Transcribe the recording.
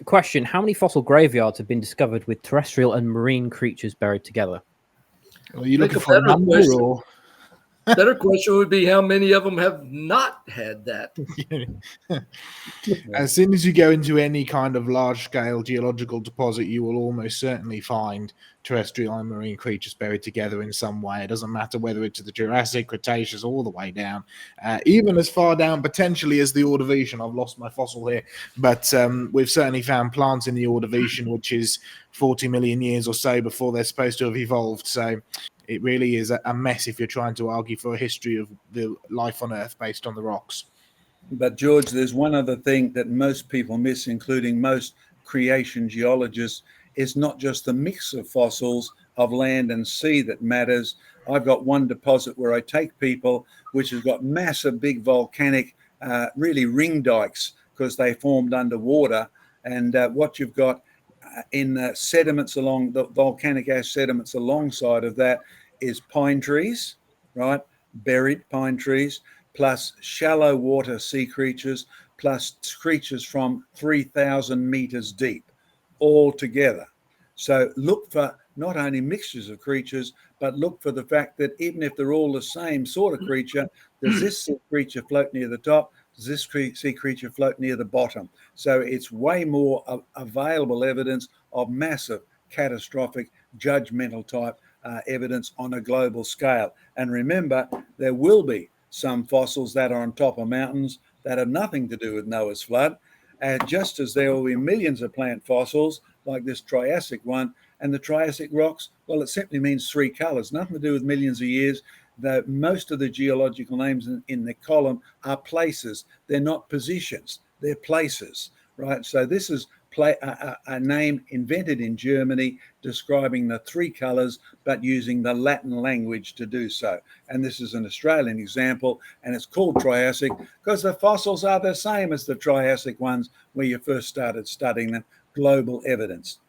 question: how many fossil graveyards have been discovered with terrestrial and marine creatures buried together? Are you looking for a number or? Better question would be how many of them have not had that. As soon as you go into any kind of large-scale geological deposit, you will almost certainly find terrestrial and marine creatures buried together in some way. It doesn't matter whether it's the Jurassic, Cretaceous, all the way down, even as far down potentially as the Ordovician. I've lost my fossil here, but we've certainly found plants in the Ordovician, which is 40 million years or so before they're supposed to have evolved. So it really is a mess if you're trying to argue for a history of the life on Earth based on the rocks. But George, there's one other thing that most people miss, including most creation geologists. It's not just the mix of fossils of land and sea that matters. I've got one deposit where I take people, which has got massive, big volcanic, really ring dikes because they formed underwater. And what you've got in sediments along the volcanic ash sediments alongside of that is pine trees, right? Buried pine trees, plus shallow water sea creatures, plus creatures from 3,000 meters deep, all together. So look for not only mixtures of creatures, but look for the fact that even if they're all the same sort of creature, does this sea creature float near the top? Does this sea creature float near the bottom? So it's way more available evidence of massive, catastrophic, judgmental type evidence on a global scale. And remember, there will be some fossils that are on top of mountains that have nothing to do with Noah's flood, just as there will be millions of plant fossils like this Triassic one. And the Triassic rocks, well, it simply means three colors, nothing to do with millions of years. Most of the geological names in the column are places. They're not positions, they're places, right? So this is a name invented in Germany describing the three colors, but using the Latin language to do so. And this is an Australian example, and it's called Triassic because the fossils are the same as the Triassic ones where you first started studying them. Global evidence.